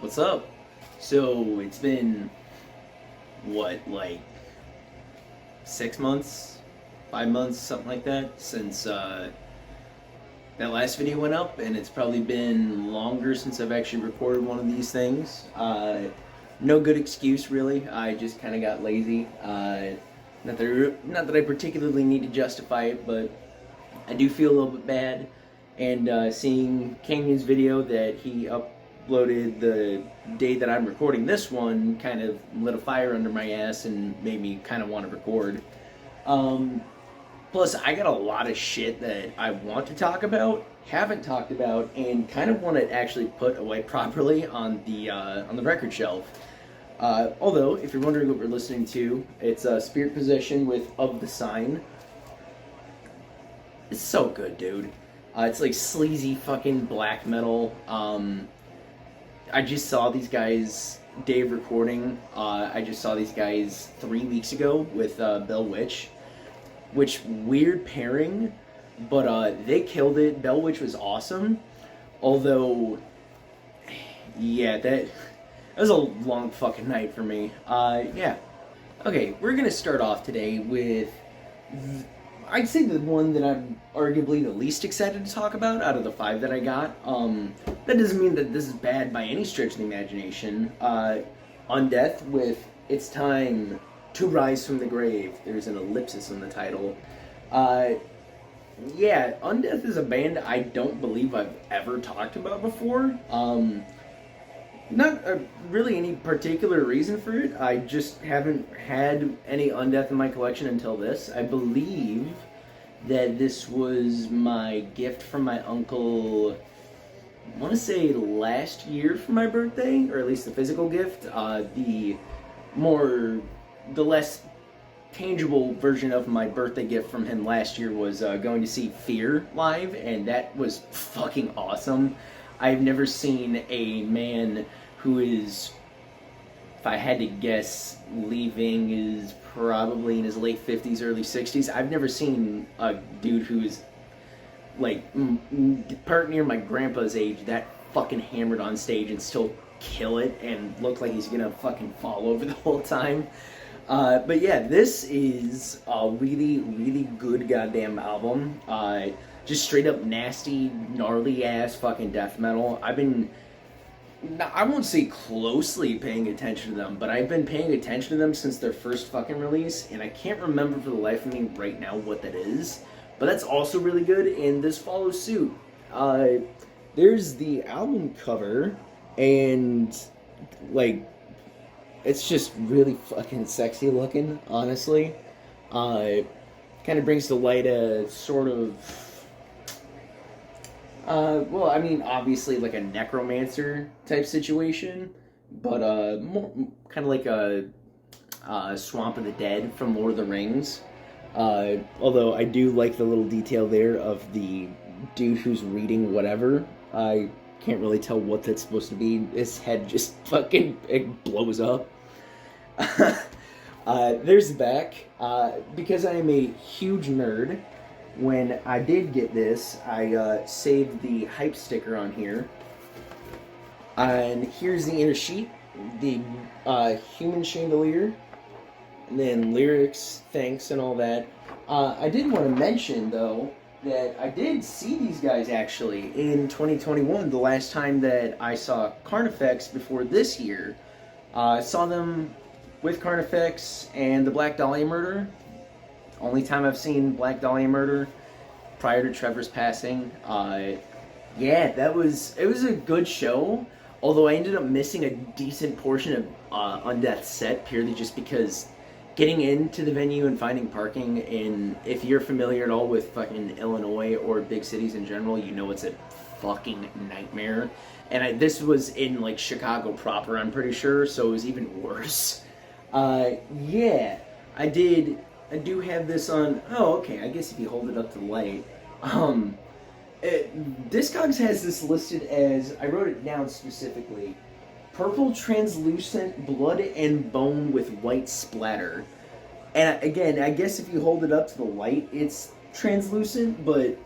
What's up? So it's been what, like 6 months, 5 months, something like that, since that last video went up, and it's probably been longer since I've actually recorded one of these things. No good excuse, really. I just kind of got lazy. Not that I particularly need to justify it, but I do feel a little bit bad. And seeing Canyon's video that he uploaded the day that I'm recording this one kind of lit a fire under my ass and made me kind of want to record. Um, Plus, I got a lot of shit that I want to talk about, haven't talked about, and kind of want to actually put away properly on the record shelf. Although, if you're wondering what we're listening to, it's Spirit Possession with Of the Sign. It's so good, dude. It's like sleazy fucking black metal. I just saw these guys, Dave recording. I just saw these guys 3 weeks ago with Bell Witch, which weird pairing, but they killed it. Bell Witch was awesome. Although, yeah, that was a long fucking night for me. Yeah. Okay, we're gonna start off today with, I'd say the one that I'm arguably the least excited to talk about out of the five that I got. That doesn't mean that this is bad by any stretch of the imagination. Undeath with It's Time to Rise from the Grave. There's an ellipsis in the title. Yeah, Undeath is a band I don't believe I've ever talked about before. Not really any particular reason for it. I just haven't had any Undeath in my collection until this. I believe that this was my gift from my uncle, I want to say last year for my birthday, or at least the physical gift. The less tangible version of my birthday gift from him last year was going to see Fear live, and that was fucking awesome. I've never seen a man who is, if I had to guess, leaving is probably in his late 50s, early 60s. I've never seen a dude who is like part near my grandpa's age that fucking hammered on stage and still kill it and look like he's gonna fucking fall over the whole time. But yeah, this is a really, really good goddamn album. Just straight up nasty, gnarly ass fucking death metal. I won't say closely paying attention to them, but I've been paying attention to them since their first fucking release, and I can't remember for the life of me right now what that is. But that's also really good, and this follows suit. There's the album cover, and like, it's just really fucking sexy looking, honestly. Kind of brings to light a sort of, well, I mean, obviously like a necromancer type situation, but more kind of like a Swamp of the Dead from Lord of the Rings. Although I do like the little detail there of the dude who's reading whatever. I can't really tell what that's supposed to be. His head just fucking it blows up. There's the back. Because I am a huge nerd, when I did get this, I saved the hype sticker on here. And here's the inner sheet, the human chandelier, and then lyrics, thanks, and all that. I did want to mention, though, that I did see these guys actually in 2021, the last time that I saw Carnifex before this year. I saw them with Carnifex and the Black Dahlia Murder. Only time I've seen Black Dahlia Murder prior to Trevor's passing. Yeah, it was a good show, although I ended up missing a decent portion of Undeath's set purely just because getting into the venue and finding parking, in, if you're familiar at all with fucking Illinois or big cities in general, you know it's a fucking nightmare. And this was in like Chicago proper, I'm pretty sure, so it was even worse. Yeah, I do have this on. Oh, okay. I guess if you hold it up to the light, Discogs has this listed as, I wrote it down specifically, purple translucent blood and bone with white splatter. And again, I guess if you hold it up to the light, it's translucent, but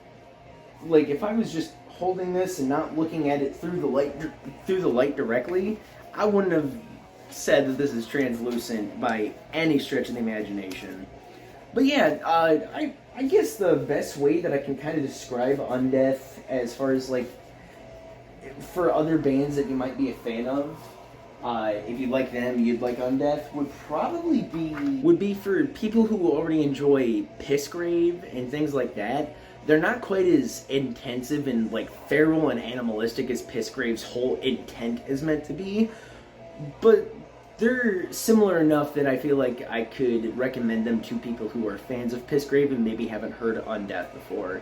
like if I was just holding this and not looking at it through the light directly, I wouldn't have said that this is translucent by any stretch of the imagination. But yeah, I guess the best way that I can kind of describe Undeath as far as like for other bands that you might be a fan of, if you like them, you'd like Undeath, would be for people who already enjoy Pissgrave and things like that. They're not quite as intensive and like feral and animalistic as Pissgrave's whole intent is meant to be, but they're similar enough that I feel like I could recommend them to people who are fans of Pissgrave and maybe haven't heard Undeath before.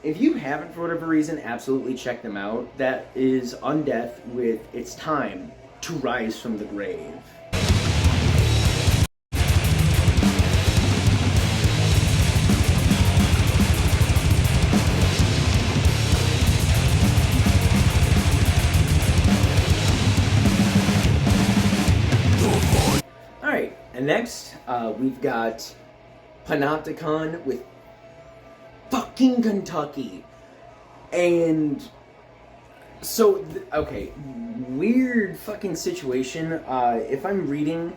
If you haven't for whatever reason, absolutely check them out. That is Undeath with It's Time to Rise from the Grave. Alright, and next we've got Panopticon with fucking Kentucky. And so, okay, weird fucking situation. If I'm reading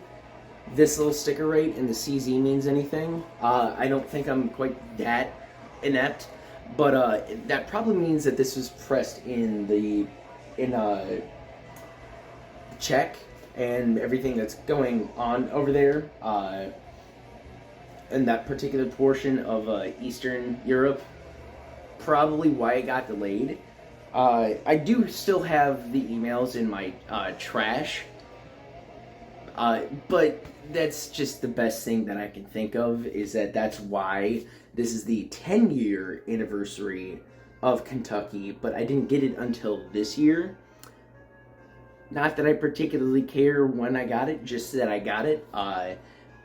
this little sticker right and the CZ means anything, I don't think I'm quite that inept, but that probably means that this was pressed in Czech and everything that's going on over there. In that particular portion of Eastern Europe, probably why it got delayed. I do still have the emails in my trash, but that's just the best thing that I can think of, is that that's why this is the 10-year anniversary of Kentucky, but I didn't get it until this year. Not that I particularly care when I got it, just that I got it.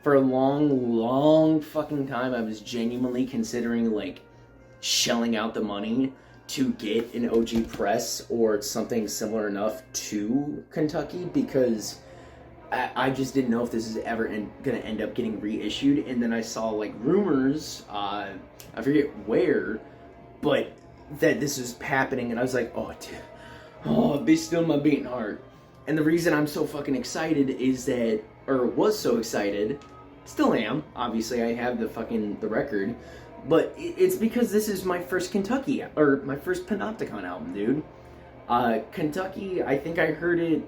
For a long fucking time, I was genuinely considering, like, shelling out the money to get an OG press or something similar enough to Kentucky, because I just didn't know if this is ever gonna end up getting reissued. And then I saw, like, rumors, I forget where, but that this was happening, and I was like, oh, dude, oh, be still my beating heart. And the reason I'm so fucking excited is that, or was so excited, still am, obviously I have the record, but it's because this is my first Kentucky, or my first Panopticon album, dude. Kentucky, I think I heard it,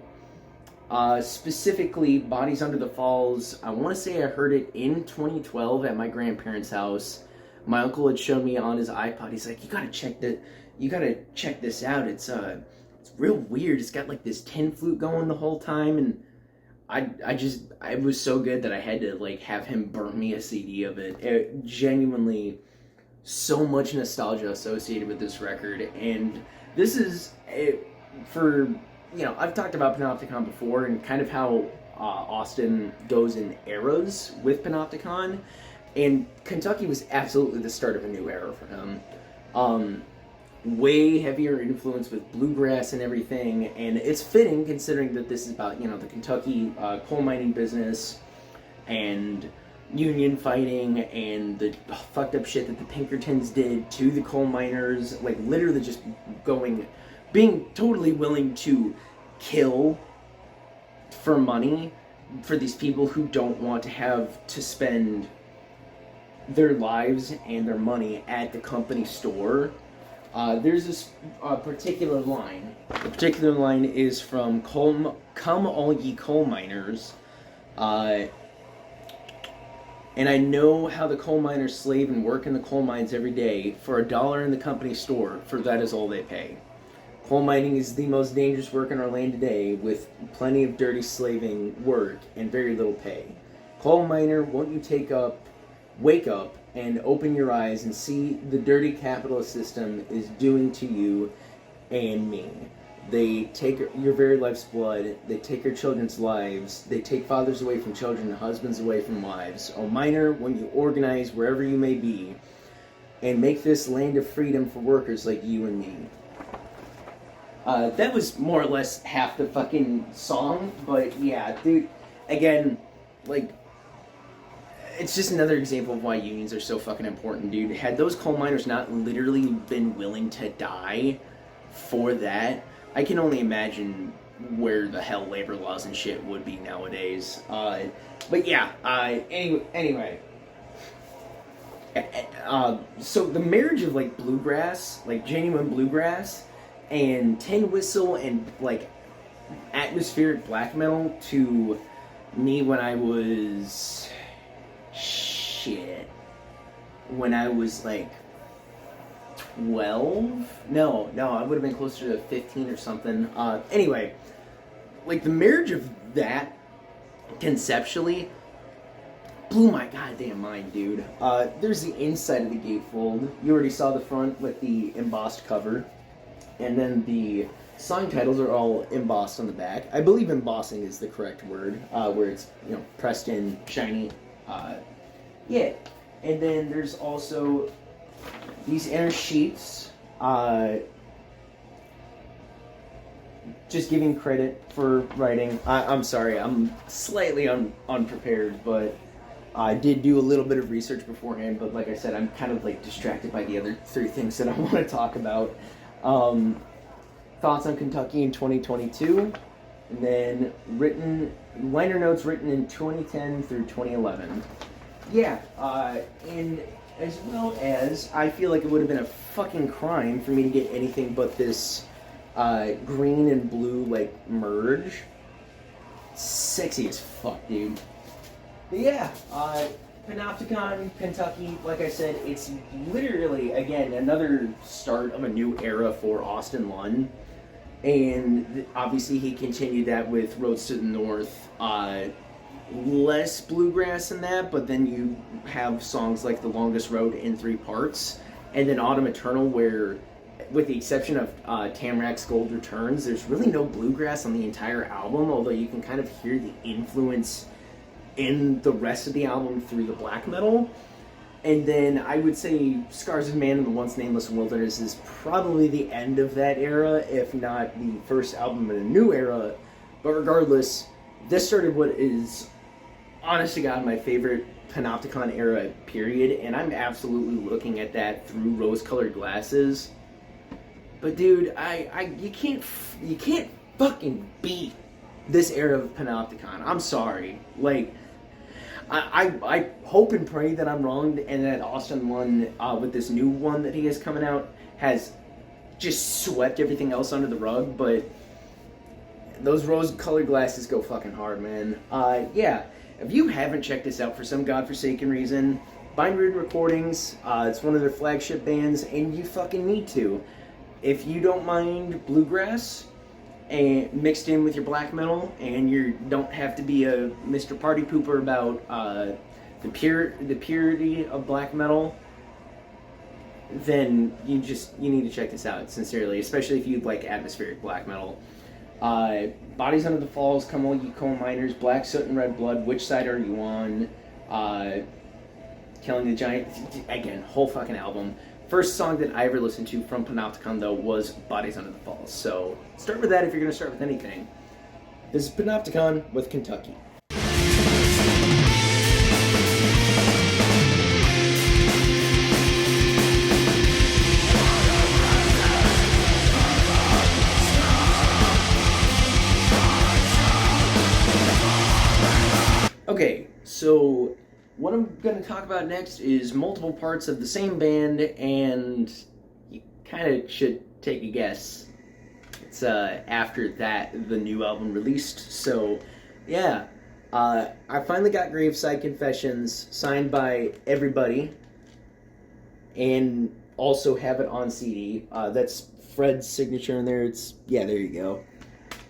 specifically Bodies Under the Falls, I want to say I heard it in 2012 at my grandparents' house. My uncle had shown me on his iPod, he's like, you gotta check this out, it's real weird, it's got like this tin flute going the whole time, and it was so good that I had to, like, have him burn me a CD of it. Genuinely, so much nostalgia associated with this record, and this is, I've talked about Panopticon before, and kind of how Austin goes in eras with Panopticon, and Kentucky was absolutely the start of a new era for him. Way heavier influence with bluegrass and everything, and it's fitting considering that this is about, the Kentucky coal mining business and union fighting and the fucked up shit that the Pinkertons did to the coal miners, like literally just being totally willing to kill for money for these people who don't want to have to spend their lives and their money at the company store. There's this particular line. The particular line is from Come All Ye Coal Miners. And I know how the coal miners slave and work in the coal mines every day for $1 in the company store, for that is all they pay. Coal mining is the most dangerous work in our land today, with plenty of dirty slaving work and very little pay. Coal miner, won't you wake up and open your eyes and see the dirty capitalist system is doing to you and me. They take your very life's blood, they take your children's lives, they take fathers away from children and husbands away from wives. O miner, when you organize wherever you may be, and make this land of freedom for workers like you and me. That was more or less half the fucking song, but yeah, dude, again, like, it's just another example of why unions are so fucking important, dude. Had those coal miners not literally been willing to die for that, I can only imagine where the hell labor laws and shit would be nowadays. But yeah, anyway. So the marriage of like bluegrass, like genuine bluegrass, and tin whistle and like atmospheric black metal to me when I was when I was like 12? No, I would have been closer to 15 or something. Anyway, like the marriage of that conceptually blew my goddamn mind, dude. There's the inside of the gatefold. You already saw the front with the embossed cover. And then the song titles are all embossed on the back. I believe embossing is the correct word, where it's, you know, pressed in, shiny. Yeah. And then there's also these inner sheets. Just giving credit for writing. I'm sorry, I'm slightly unprepared, but I did do a little bit of research beforehand, but like I said, I'm kind of like distracted by the other three things that I want to talk about. Thoughts on Kentucky in 2022, and then liner notes written in 2010 through 2011. Yeah, and as well as, I feel like it would have been a fucking crime for me to get anything but this green and blue, like, merge. Sexy as fuck, dude. But yeah, Panopticon, Kentucky, like I said, it's literally, again, another start of a new era for Austin Lunn. And obviously he continued that with Roads to the North. Less bluegrass than that, but then you have songs like The Longest Road in 3 parts. And then Autumn Eternal, where, with the exception of Tamarack's Gold Returns, there's really no bluegrass on the entire album, although you can kind of hear the influence in the rest of the album through the black metal. And then I would say Scars of Man and the Once Nameless Wilderness is probably the end of that era, if not the first album in a new era. But regardless, this started what is, honest to God, my favorite Panopticon era period, and I'm absolutely looking at that through rose-colored glasses. But dude, you can't fucking beat this era of Panopticon. I'm sorry. Like, I hope and pray that I'm wrong and that Austin Lunn, with this new one that he has coming out, has just swept everything else under the rug, but those rose-colored glasses go fucking hard, man. Yeah, if you haven't checked this out for some godforsaken reason, Bind Rude Recordings, it's one of their flagship bands, and you fucking need to. If you don't mind bluegrass, and mixed in with your black metal, and you don't have to be a Mr. Party Pooper about the purity of black metal, then you need to check this out, sincerely, especially if you like atmospheric black metal. Bodies Under the Falls, Come All Ye Coal Miners, Black Soot and Red Blood, Which Side Are You On, Killing the Giant, again, whole fucking album. First song that I ever listened to from Panopticon, though, was Bodies Under the Falls. So start with that if you're going to start with anything. This is Panopticon with Kentucky. Okay, so what I'm going to talk about next is multiple parts of the same band, and you kind of should take a guess. It's after that, the new album released. So, yeah, I finally got Graveside Confessions signed by everybody, and also have it on CD. That's Fred's signature in there. Yeah, there you go.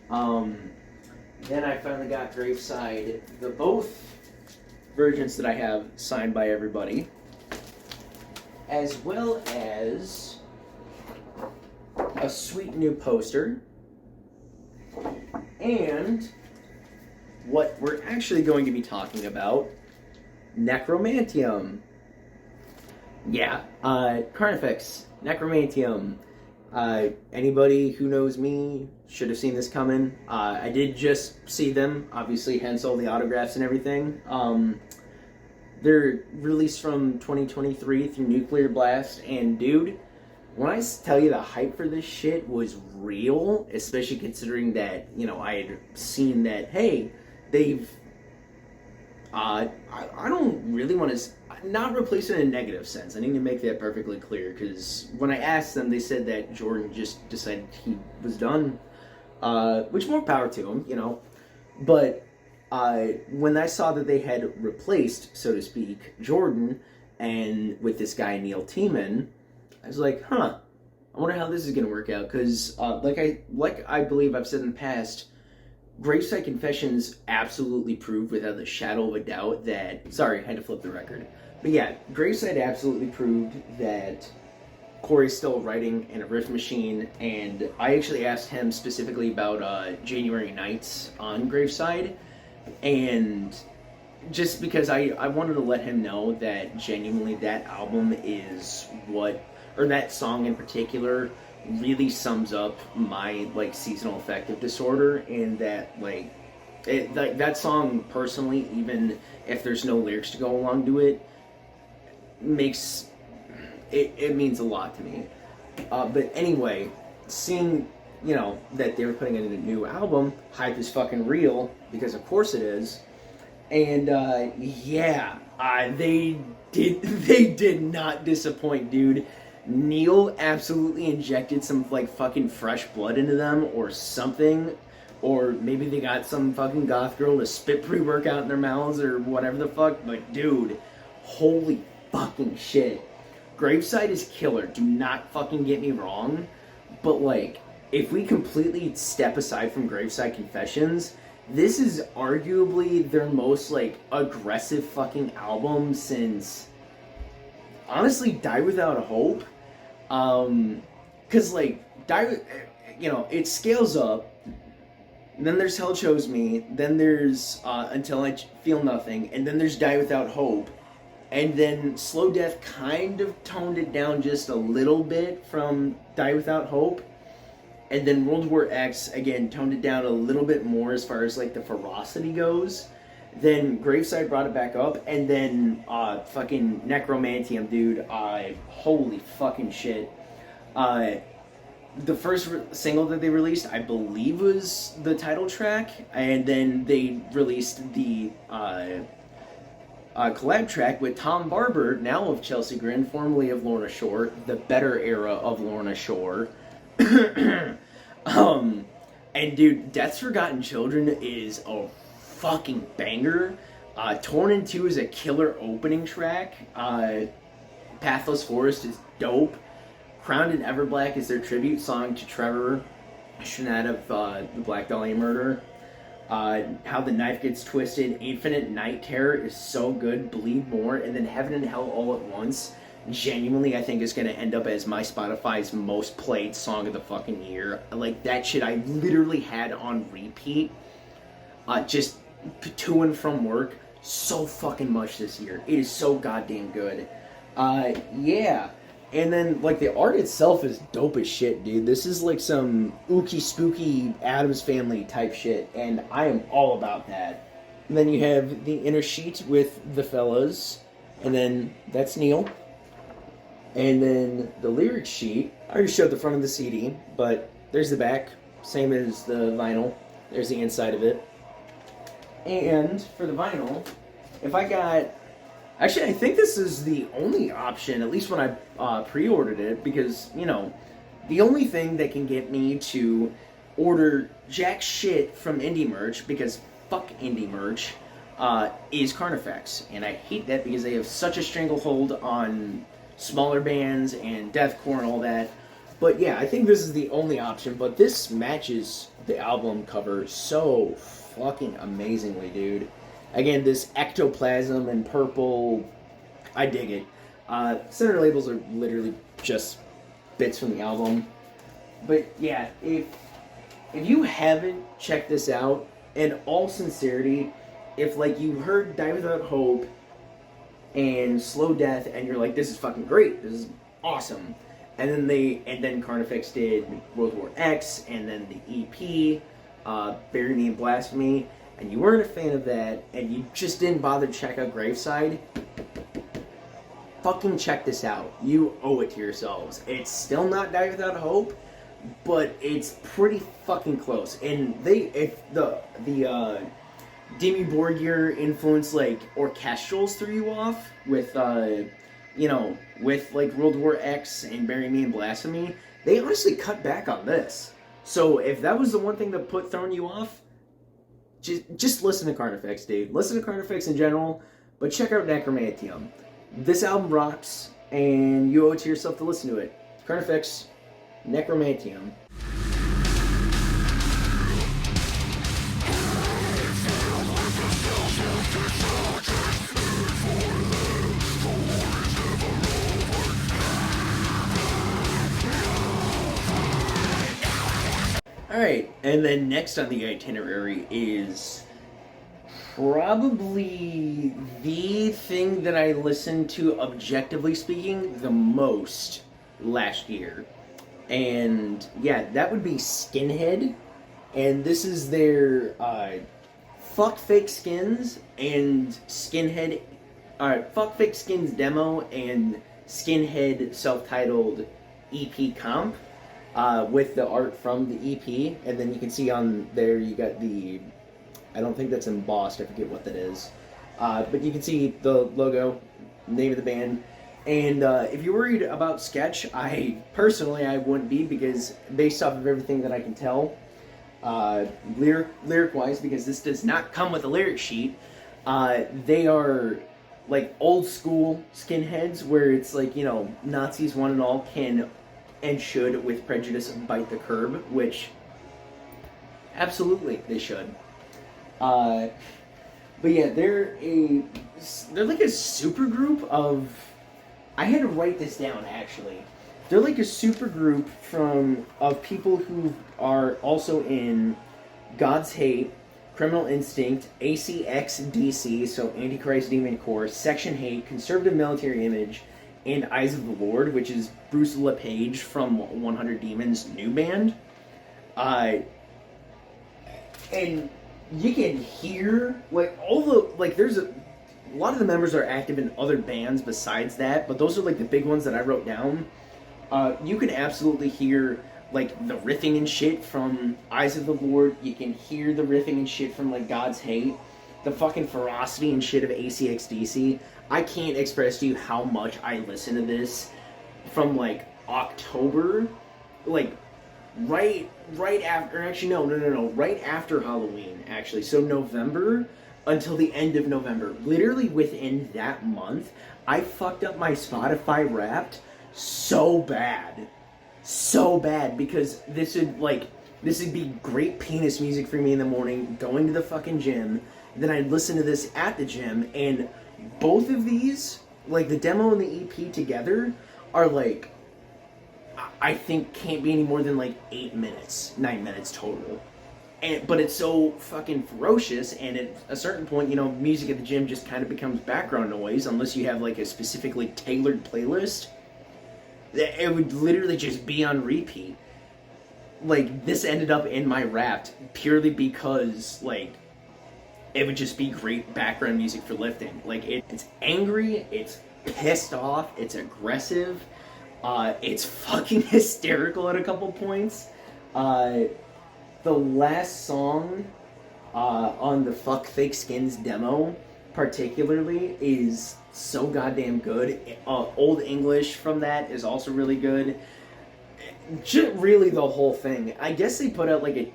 Then I finally got Graveside, both versions that I have signed by everybody, as well as a sweet new poster, and what we're actually going to be talking about, Necromantium. Yeah, Carnifex, Necromantium. Anybody who knows me should have seen this coming. I did just see them, obviously, hence all the autographs and everything. They're released from 2023 through Nuclear Blast, and dude, when I tell you the hype for this shit was real, especially considering that, you know, I had seen that, hey, they've, I don't really want to, not replace it in a negative sense. I need to make that perfectly clear, because when I asked them, they said that Jordan just decided he was done, which more power to him, you know, but when I saw that they had replaced, so to speak, Jordan, and with this guy Neil Tiemann, I was like, huh, I wonder how this is going to work out, because like I believe I've said in the past, Graveside Confessions absolutely proved without the shadow of a doubt that, sorry, I had to flip the record, but yeah, Graveside absolutely proved that Corey's still writing in a riff machine, and I actually asked him specifically about January Nights on Graveside, and just because I wanted to let him know that genuinely that album is what, or that song in particular, really sums up my, like, seasonal affective disorder, and that, like, that song, personally, even if there's no lyrics to go along to it, makes, it means a lot to me. But anyway, seeing, you know, that they were putting in a new album, hype is fucking real, because of course it is, and, yeah, they did not disappoint, dude. Neil absolutely injected some, like, fucking fresh blood into them, or something, or maybe they got some fucking goth girl to spit pre-workout in their mouths, or whatever the fuck, but dude, holy fucking shit. Graveside is killer, do not fucking get me wrong, but, like, if we completely step aside from Graveside Confessions, this is arguably their most, like, aggressive fucking album since, honestly, Die Without a Hope. Cause, like, you know, it scales up, then there's Hell Chose Me, then there's Until I Feel Nothing, and then there's Die Without Hope, and then Slow Death kind of toned it down just a little bit from Die Without Hope, and then World War X, again, toned it down a little bit more as far as, like, the ferocity goes. Then Graveside brought it back up, and then fucking Necromantium, dude, holy fucking shit. The first single that they released, I believe, was the title track, and then they released the collab track with Tom Barber, now of Chelsea Grin, formerly of Lorna Shore, the better era of Lorna Shore. And dude, Death's Forgotten Children is a fucking banger. Torn in Two is a killer opening track. Pathless Forest is dope. Crowned in Everblack is their tribute song to Trevor Shanat of the Black Dahlia murder. How the Knife Gets Twisted, Infinite Night Terror is so good. Bleed More, and then Heaven and Hell All at Once, genuinely, I think is going to end up as my Spotify's most played song of the fucking year. Like, that shit I literally had on repeat, just to and from work, so fucking much this year. It is so goddamn good. Yeah. And then, like, the art itself is dope as shit, dude. This is, like, some ooky spooky Addams Family type shit, and I am all about that. And then you have the inner sheet with the fellas, and then that's Neil. And then the lyric sheet, I already showed the front of the CD, but there's the back, same as the vinyl. There's the inside of it. And for the vinyl, if I got... Actually, I think this is the only option, at least when I pre-ordered it, because, you know, the only thing that can get me to order jack shit from indie merch, because fuck indie merch, is Carnifex. And I hate that because they have such a stranglehold on smaller bands and deathcore and all that. But yeah, I think this is the only option, but this matches the album cover so fucking amazingly, dude. Again, this ectoplasm and purple, I dig it. Center labels are literally just bits from the album. But yeah, if you haven't checked this out, in all sincerity, if, like, you heard Die Without Hope and Slow Death and you're like, this is fucking great, this is awesome, and then Carnifex did World War X, and then the EP, Bury Me in Blasphemy, and you weren't a fan of that, and you just didn't bother to check out Graveside, fucking check this out. You owe it to yourselves. It's still not Die Without Hope, but it's pretty fucking close. And if the Dimmu Borgir influence like orchestrals threw you off with with like World War X and Bury Me in Blasphemy, they honestly cut back on this. So if that was the one thing that throwing you off, just listen to Carnifex, dude. Listen to Carnifex in general, but check out Necromantium. This album rocks, and you owe it to yourself to listen to it. Carnifex, Necromantium. Alright, and then next on the itinerary is probably the thing that I listened to, objectively speaking, the most last year. And yeah, that would be Skinhead. And this is their Fuck Fake Skins and Skinhead. Fuck Fake Skins demo and Skinhead self-titled EP comp. With the art from the EP, and then you can see on there you got the, I don't think that's embossed, I forget what that is, but you can see the logo, name of the band, and if you're worried about Sketch, I wouldn't be, because based off of everything that I can tell, lyric-wise, because this does not come with a lyric sheet, they are like old school skinheads, where it's like, Nazis one and all can and should, with prejudice, bite the curb, which absolutely they should. But yeah, they're like a super group of. I had to write this down actually. They're like a super group of people who are also in God's Hate, Criminal Instinct, ACXDC, so Antichrist Demon Corps, Section Hate, Conservative Military Image, and Eyes of the Lord, which is Bruce LePage from 100 Demons' new band. And you can hear, there's a lot of the members are active in other bands besides that, but those are like the big ones that I wrote down. You can absolutely hear like the riffing and shit from Eyes of the Lord. You can hear the riffing and shit from like God's Hate, the fucking ferocity and shit of ACXDC. I can't express to you how much I listen to this from like October, like right after, actually no, right after Halloween, actually. So November until the end of November. Literally within that month, I fucked up my Spotify Wrapped so bad, because this would be great penis music for me in the morning, going to the fucking gym. Then I'd listen to this at the gym, and both of these, like the demo and the EP together, are like, I think can't be any more than like 9 minutes total. But it's so fucking ferocious, and at a certain point, music at the gym just kind of becomes background noise, unless you have like a specifically tailored playlist. It would literally just be on repeat. Like, this ended up in my Wrapped purely because, like, it would just be great background music for lifting. Like, it's angry, it's pissed off, it's aggressive, it's fucking hysterical at a couple points. The last song on the Fuck Fake Skins demo, particularly, is so goddamn good. Old English from that is also really good. Just really the whole thing. I guess they put out like a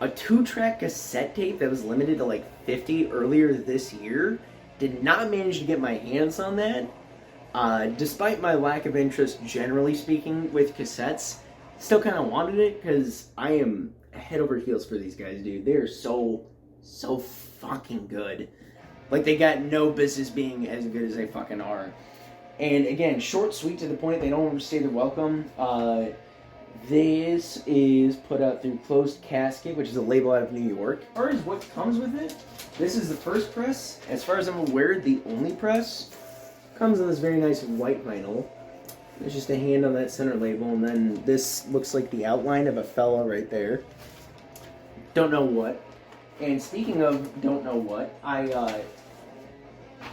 two-track cassette tape that was limited to like 50 earlier this year. Did not manage to get my hands on that. Despite my lack of interest, generally speaking, with cassettes, still kind of wanted it because I am head over heels for these guys, dude. They are so fucking good. Like, they got no business being as good as they fucking are. And again, short, sweet, to the point. They don't overstay their welcome. This is put out through Closed Casket, which is a label out of New York. As far as what comes with it, this is the first press. As far as I'm aware, the only press. Comes in this very nice white vinyl. There's just a hand on that center label, and then this looks like the outline of a fella right there. Don't know what. And speaking of don't know what, I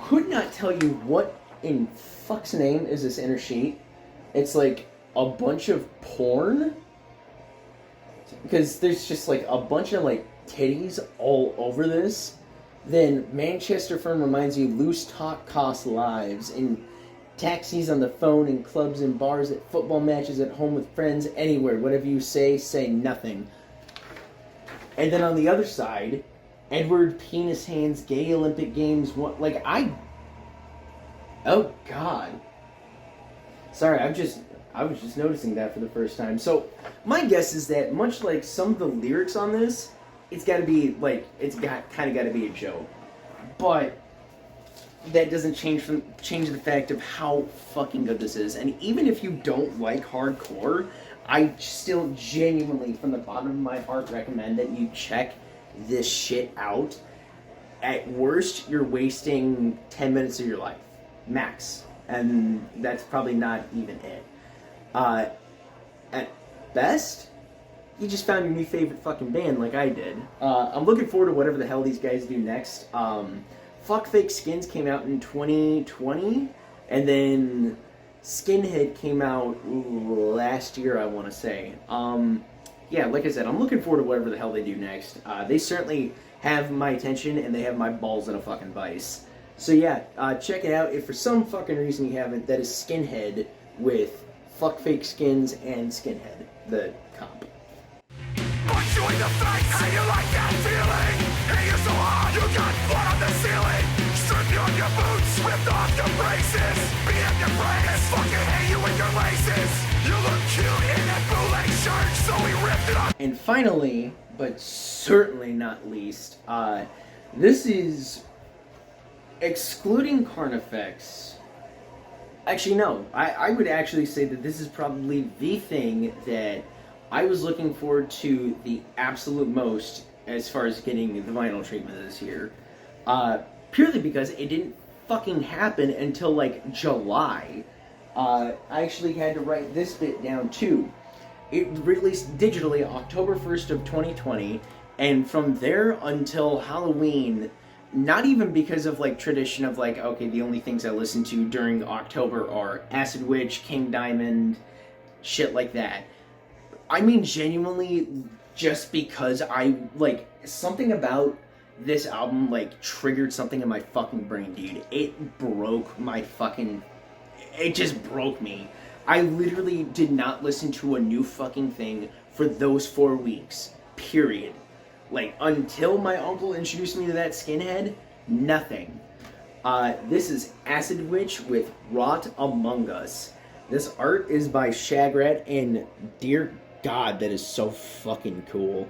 could not tell you what in fuck's name is this inner sheet. It's like a bunch of porn. Because there's just like a bunch of like titties all over this. Then Manchester firm reminds you loose talk costs lives. And taxis on the phone, in clubs and bars, at football matches, at home with friends, anywhere. Whatever you say nothing. And then on the other side, Edward Penis Hands, Gay Olympic Games, what, like, oh, God. Sorry, I was just noticing that for the first time. So, my guess is that, much like some of the lyrics on this, it's gotta be, like, kinda gotta be a joke. But that doesn't change the fact of how fucking good this is. And even if you don't like hardcore, I still genuinely, from the bottom of my heart, recommend that you check this shit out. At worst, you're wasting 10 minutes of your life. Max. And that's probably not even it. At best, you just found your new favorite fucking band like I did. I'm looking forward to whatever the hell these guys do next. Fuck Fake Skins came out in 2020, and then Skinhead came out last year, I want to say. Yeah, like I said, I'm looking forward to whatever the hell they do next. They certainly have my attention, and they have my balls in a fucking vice. So yeah, check it out. If for some fucking reason you haven't, that is Skinhead with Fuck Fake Skins and Skinhead, the comp. Punch you in the face, how you like that feeling? Hit you so hard, you got blood on the ceiling. Strip you of your boots, ripped off your braces. Beat up your brains, fucking hate you with your laces. You look cute in that bootleg shirt, so we ripped it off. And finally, but certainly not least, this is, excluding Carnifex, actually no, I would actually say that this is probably the thing that I was looking forward to the absolute most as far as getting the vinyl treatment this year. Purely because it didn't fucking happen until like July. I actually had to write this bit down too. It released digitally October 1st of 2020, and from there until Halloween, not even because of like tradition of like, okay, the only things I listen to during October are Acid Witch, King Diamond, shit like that. I mean, genuinely, just because I, like, something about this album, like, triggered something in my fucking brain, dude. It broke my fucking, it just broke me. I literally did not listen to a new fucking thing for those 4 weeks, period. Like, until my uncle introduced me to that Skinhead, nothing. This is Acid Witch with Rot Among Us. This art is by Shagrat, and dear God, that is so fucking cool.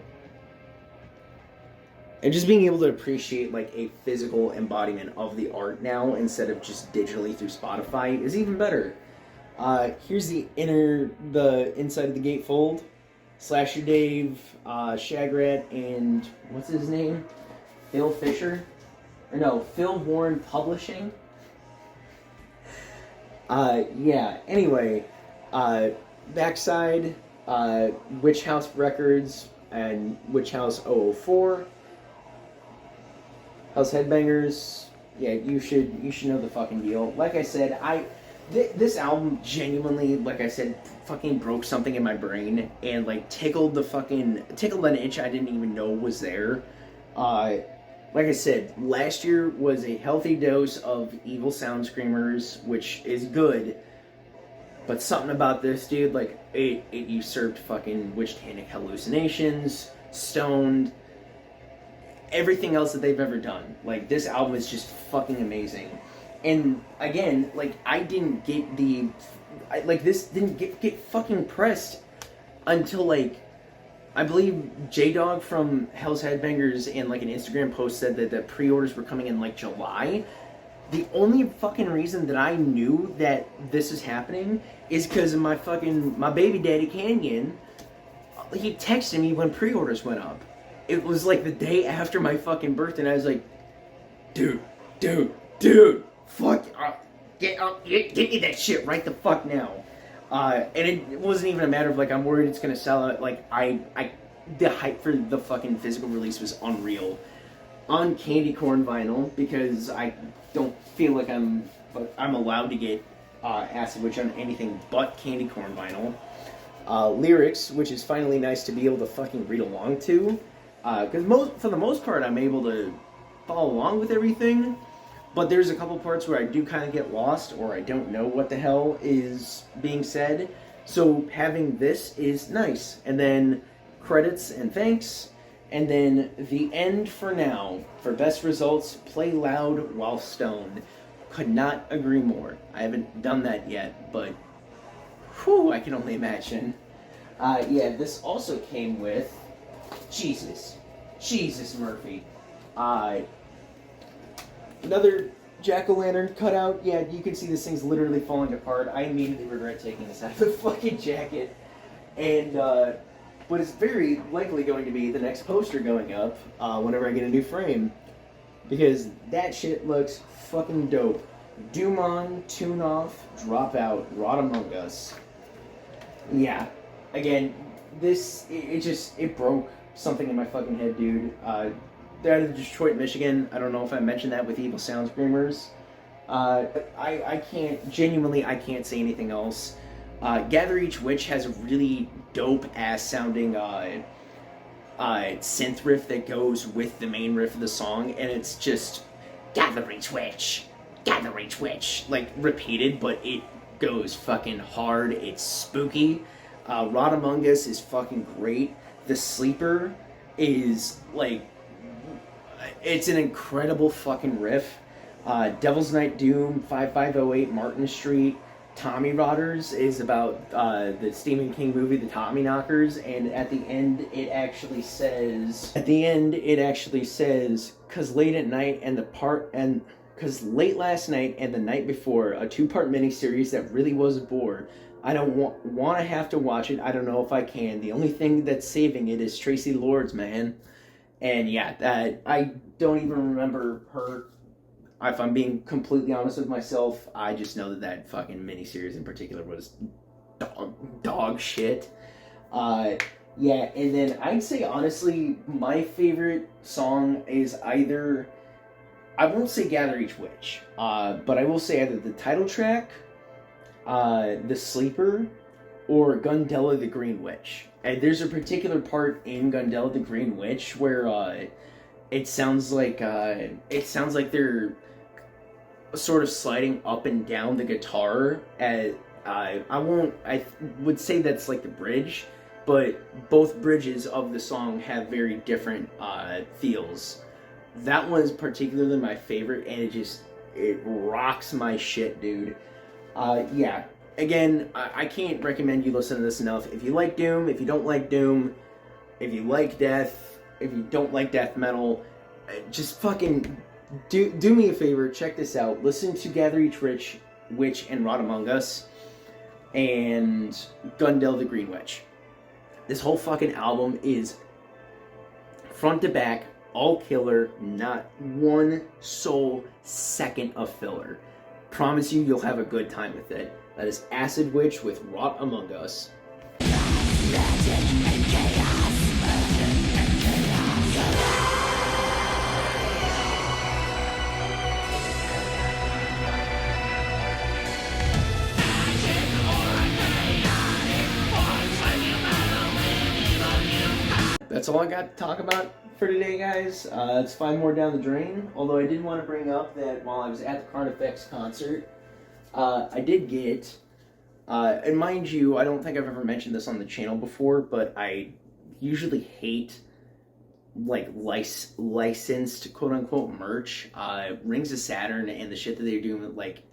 And just being able to appreciate like a physical embodiment of the art now instead of just digitally through Spotify is even better. Here's the inside of the gatefold. Slasher Dave, Shagrat, and what's his name? Phil Fisher? Or no, Phil Warren Publishing. Yeah, anyway, backside, Witch House Records and Witch House 004. House Headbangers. Yeah, you should know the fucking deal. Like I said, this album genuinely, like I said, fucking broke something in my brain and like tickled an itch I didn't even know was there. Like I said, last year was a healthy dose of evil sound screamers, which is good. But something about this, dude, like, it usurped fucking Witchtanic Hallucinations, Stoned, everything else that they've ever done. Like, this album is just fucking amazing. And, again, like, I didn't get this didn't get fucking pressed until, like, I believe J-Dog from Hell's Headbangers in, like, an Instagram post said that the pre-orders were coming in, like, July. The only fucking reason that I knew that this is happening is because of my baby daddy Canyon. He texted me when pre-orders went up. It was like the day after my fucking birthday, and I was like, dude, fuck, get me that shit right the fuck now. And it wasn't even a matter of like, I'm worried it's gonna sell out. Like, I the hype for the fucking physical release was unreal. On candy corn vinyl, because I don't feel like I'm allowed to get Acid Witch on anything but candy corn vinyl. Lyrics, which is finally nice to be able to fucking read along to, because for the most part I'm able to follow along with everything, but there's a couple parts where I do kind of get lost, or I don't know what the hell is being said, so having this is nice. And then credits and thanks, and then the end for now. For best results, play loud while stoned. Could not agree more. I haven't done that yet, but whew, I can only imagine. Yeah, this also came with Jesus Murphy. Another jack-o'-lantern cutout. Yeah, you can see this thing's literally falling apart. I immediately regret taking this out of the fucking jacket. And, but it's very likely going to be the next poster going up whenever I get a new frame. Because that shit looks fucking dope. Doom On, Tune Off, Dropout, Rot Among Us. Yeah. Again, this, it broke something in my fucking head, dude. They're out of Detroit, Michigan. I don't know if I mentioned that with Evil Sound Screamers. I can't say anything else. Gather Each Witch has a really dope-ass sounding synth riff that goes with the main riff of the song, and it's just Gather Each Witch, like repeated, but it goes fucking hard. It's spooky. Rot Among Us is fucking great. The Sleeper is like, it's an incredible fucking riff. Devil's Night Doom, 5508 Martin Street, Tommy Rotters is about the Stephen King movie, The Tommy Knockers, and at the end it actually says, "'Cause late at night cause late last night and the night before, a 2-part miniseries that really was a bore. I don't want to have to watch it. I don't know if I can. The only thing that's saving it is Tracy Lords, man." And yeah, I don't even remember her. If I'm being completely honest with myself, I just know that fucking miniseries in particular was dog shit. Yeah, and then I'd say honestly, my favorite song is either, I won't say Gather Each Witch, but I will say either the title track, The Sleeper, or Gundella the Green Witch. And there's a particular part in Gundella the Green Witch where it sounds like they're sort of sliding up and down the guitar. I would say that's like the bridge, but both bridges of the song have very different feels. That one's particularly my favorite, and it rocks my shit, dude. Yeah. Again, I can't recommend you listen to this enough. If you like Doom, if you don't like Doom, if you like death, if you don't like death metal, just fucking do me a favor, check this out. Listen to Gather Each Witch and Rot Among Us and Gundella the Green Witch. This whole fucking album is front to back, all killer, not one sole second of filler. Promise you, you'll have a good time with it. That is Acid Witch with Rot Among Us. That's all I got to talk about for today, guys. It's 5 more down the drain. Although I did want to bring up that while I was at the Carnifex concert, I did get, and mind you, I don't think I've ever mentioned this on the channel before, but I usually hate, like, licensed, quote-unquote, merch. Rings of Saturn and the shit that they're doing, like,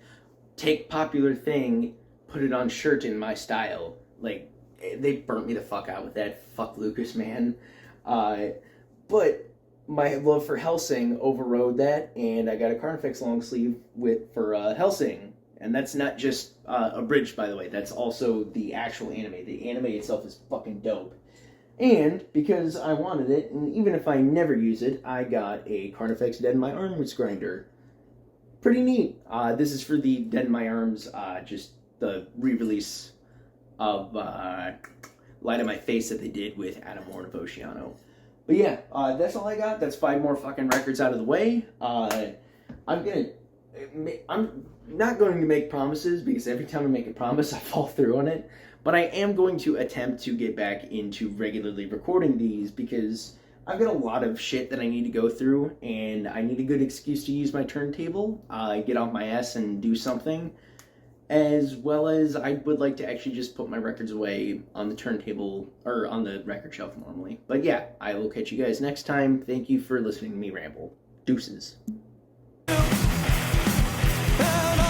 take popular thing, put it on shirt in my style. Like, they burnt me the fuck out with that. Fuck Lucas, man. But my love for Hellsing overrode that, and I got a Carnifex long sleeve for Hellsing. And that's not just abridged, by the way. That's also the actual anime. The anime itself is fucking dope. And because I wanted it, and even if I never use it, I got a Carnifex Dead in My Arms grinder. Pretty neat. This is for the Dead in My Arms, just the re-release of lie to my face that they did with Adam Moore and Oceano. But yeah, that's all I got. That's 5 more fucking records out of the way. I'm not going to make promises because every time I make a promise, I fall through on it. But I am going to attempt to get back into regularly recording these because I've got a lot of shit that I need to go through, and I need a good excuse to use my turntable, get off my ass and do something, as well as I would like to actually just put my records away on the turntable, or on the record shelf normally. But yeah, I will catch you guys next time. Thank you for listening to me ramble. Deuces. And